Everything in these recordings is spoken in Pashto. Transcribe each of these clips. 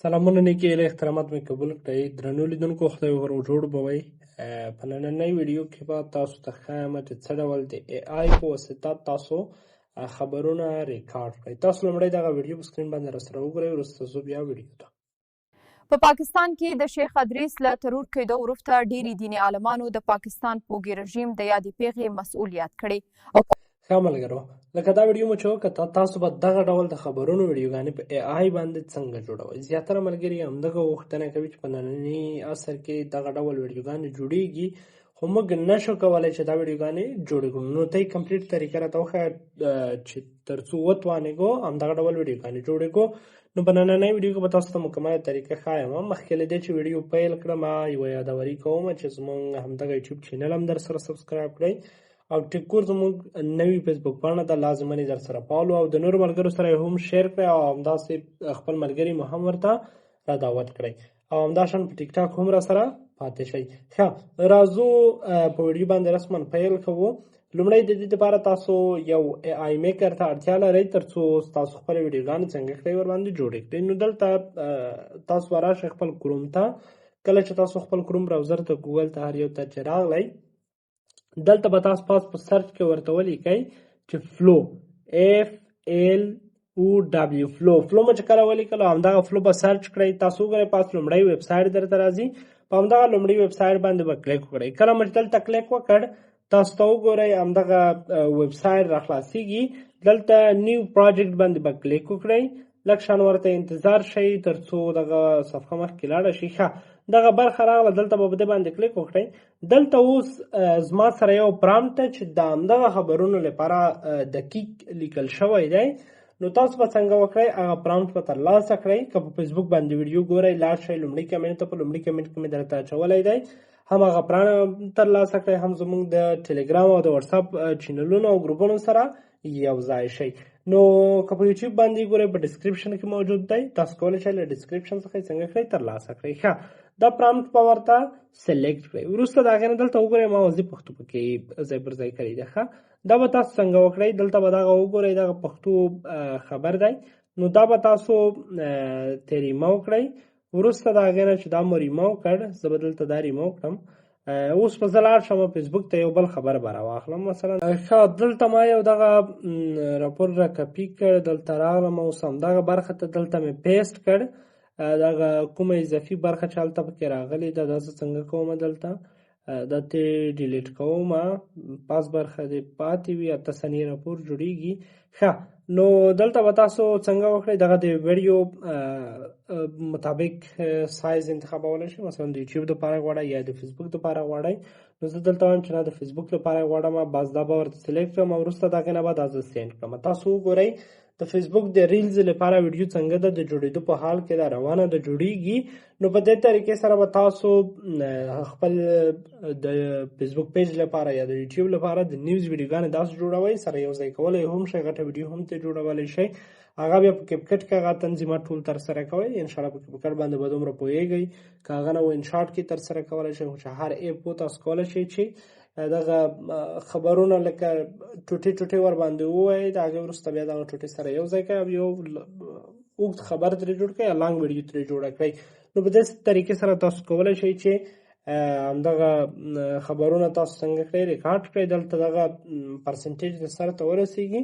سلامونه نیکې له احترامات مې قبول کړئ. درنو لیدونکو خدای ور جوړ به وئ. په نننۍ ویډیو کې به تاسو ته ښیم چې څه ډول د اے آی په واسطه تاسو خبرونه ریکارډ کړئ. تاسو لومړی دغه ویډیو په سکرین باندې راسره وګورئ، وروسته زه بیا ویډیو ته. په پاکستان کې د شیخ ادریس له ترور کېدو وروسته ډېری دیني عالمانو د پاکستان پوګي رژیم د یادې پیښې مسؤلیت کړی. ښه ملګرو، لکه دا ویډیو مو چې وکته، تاسو به دغه ډول د خبرونو ویډیوګانې په اے آی باندې څنګه جوړوئ. زیاتره ملګري همدغه غوښتنه کوي چې په ننني عصر کې دغه ډول ویډیوګانې جوړیږي، خو موږ نشو کولی چې دا ویډیوګانې جوړې کړو. نو ته یې کمپلیټ طریقه راته وښیه چې تر څو وتوانېږو همدغه ډول ویډیوګانې جوړې کړو. نو په نننۍ ویډیو کې به تاسو ته مکمله طریقه ښایم. مخکې له دې چې ویډیو پیل کړم یوه یادوري کوم چې زموږ همدغه یوټیوب چینل هم در سره سبسکرایب کړئ او ټیکور زموږ نوی فیسبوک پاڼه ده، لازماً در سره فالو او د نورو ملګرو سره هم شیر کړئ او همداسې خپل ملګري مو هم ورته را دعوت کړئ او همداشان په ټیک ټاک هم را سره پاتې شئ. ښه، راځو په ویډیو باندې رسما پیل کوو. لومړی د دې لپاره تاسو یو اے آی میکر ته اړتیا لرئ ترڅو تاسو خپل ویډیوګانې څنګه کړئ ورباندې جوړې کړئ. نو دلته تاسو راشئ خپل کروم ته. کله چې تاسو خپل کروم براوزر ته ګوګل ته هر یو ته چې راغلی، دلته به تاسو پاس په سرچ کې ورته ولیکئ چې فلو FLOW فلو مو چې کله ولیکلو همدغه فلو به سرچ کړئ. تاسو وګورئ پاس لومړی ویب سایټ درته راځي، په همدغه لومړي ویب سایټ باندې به کلیک وکړئ. کله مو چې دلته کلیک وکړ، تاسو ته وګورئ همدغه ویب سایټ راخلاصیږي. دلته نیو پروجیکټ باندې به کلیک وکړئ، لږ شان ورته انتظار شئ ترڅو دغه صفحه مخکې لاړه شي. ښه، دغه برخه راغله، دلته به په دې باندې کلیک وکړئ. دلته اوس زما سره یو پرامپټ ده چې د همدغه خبرونو لپاره دقیق لیکل شوی دی. نو تاسو به څنګه وکړئ، هغه پرامپټ به ترلاسه کړئ. که په فیسبوک باندې ویډیو ګورئ، لاړ شئ لومړي کمنټ ته، په لومړي کمنټ کې مې درته اچولی دی، هم هغه پرامپټ ترلاسه کړئ، هم زموږ د ټلګرام او د واتساپ چینلونو او ګروپونو سره یو ځای شئ. نو که په یوټیوب باندې ګورئ، په ډسکریپشن کې موجود دی، تاسو کولی شئ له ډسکریپشن څخه څنګه کړئ ترلاسه کړئ. ښه، دا پرامپټ به ورته سلیکټ کړئ. وروسته د هغې نه دلته وګورئ ما وظیف پښتو پکې ځای پر ځای کړی دی. ښه، دا به تاسو څنګه وکړئ، دلته به دغه وګورئ، دغه پښتو خبر دی. نو دا به تاسو ترې ریموو کړئ. وروسته د هغې نه چې دا مو ریموو کړ، زه به دلته دا ریموو کړم. اوس به زه لاړ شم فیسبوک ته یو بل خبر به راواخلم. مثلا ښه، دلته ما یو دغه راپور را کپي کړ، دلته راغلم، اوس همدغه برخه ته دلته مې پیسټ کړ. دغه کومه اضافي برخه چې هلته پکې راغلې ده، دا زه څنګه کوم، دلته دا ترې ډیلیټ کوم، پاس برخه دې پاتې وي، 8 ثانیې راپور جوړیږي. ښه، نو دلته به تاسو څنګه وکړئ، دغه د ویډیو مطابق سایز انتخابولی شئ. مثلا د یوټیوب دپاره غواړئ یا د فیسبوک دپاره غواړئ. نو زه دلته وایم چې نه، د فیسبوک لپاره غواړم، بس دا به ورته سلیکټ کړم او وروسته د هغې نه به دا زه سینډ کړم. تاسو وګورئ د فیسبوک د ریلز لپاره ویډیو څنګه ده، د جوړېدو په حال کې ده، روانه ده، جوړیږي. نو په دې طریقې سره به تاسو خپل د فیسبوک پیج لپاره یا د یوټیوب لپاره د نیوز ویډیوګانې داسې جوړوئ، سره یو ځای کولی هم شئ، غټه ویډیو هم ترې جوړولی شئ. هغه بیا په کیپکټ کې هغه تنظیمات ټول ترسره کوئ. انشاءالله په کیپکټ باندې به دومره پوهیږئ، که هغه نه وین شاټ کې ترسره کولی شئ، خو چې هر ایپ و تاسو کولی شئ چې دغه خبرونه لکه ټوټې ټوټې ورباندې ووایئ، د هغې وروسته بیا دغه ټوټې سره یو ځای کړئ او یو اوږد خبر ترې جوړ کړئ یا لانګ ویډیو ترې جوړه کړئ. نو په دې طریقې سره تاسو کولی شئ چې همدغه خبرونه تاسو څنګه کړئ، ریکارډ کړئ. دلته دغه پرسنټیج د سر ته ورسیږي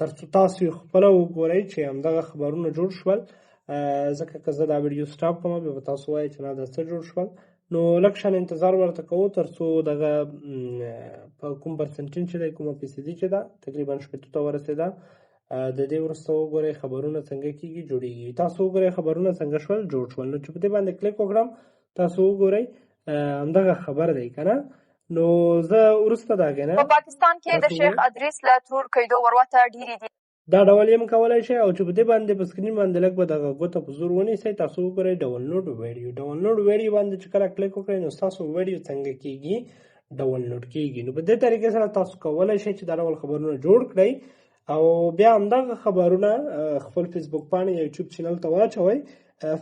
ترڅو تاسو خپله وګورئ چې همدغه خبرونه جوړ شول. ځکه که زه دا ویډیو سټاپ کړم بیا به تاسو وایئ چې نه دا څه جوړ شول. نو لږ شان انتظار ورته کوو ترڅو دغه په کوم پرسنټیج چې دی، کومه فیصدي چې ده، تقریبا 80 ته ورسېده. د دې وروسته وګورئ خبرونه څنګه کېږي، جوړېږي. تاسو وګورئ خبرونه څنګه شول، جوړ شول. نو چې په دې باندې کلیک وکړم، تاسو وګورئ همدغه خبر دی که نه. نو زه وروسته د هغې نه په پاکستان کې د شیخ ادریس له ترور کېدو وروسته ډېرې دي دا ډول یې هم کولی شئ. او چې په دې باندې په سکرین باندې لږ به دغه ګوته په زور ونیسئ، تاسو وګورئ ډاونلوډ ویډیو. ډاونلوډ ویډیو باندې چې کله کلیک وکړئ، نو ستاسو ویډیو څنګه کېږي، ډاونلوډ کېږي. نو په دې طریقې سره تاسو کولی شئ چې دا ډول خبرونه جوړ کړئ او بیا همدغه خبرونه خپل فیسبوک پاڼې یا یوټیوب چینل ته واچوئ.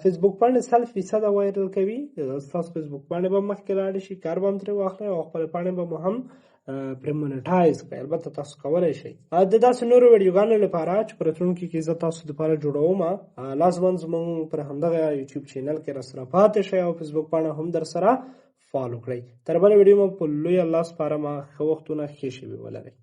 فیسبوک پاڼې 100% وایرل کوي. ستاسو فیسبوک پاڼې به مخکې لاړې شي، کار به هم ترې واخلئ او خپلې پاڼې به مو هم پرې منټایز کړئ. البته تاسو کولی شئ د داسې نورو ویډیوګانو لپاره چې په راتلونکي کې زه تاسو دپاره جوړوم لازما زموږ پر همدغه یوټیوب چینل کې راسره پاتې شئ او فیسبوک پاڼه هم در سره فالو کړئ. تر بله ویډیو مو په لوی الله سپارم. ښه وختونه ښې شېبې ولرئ.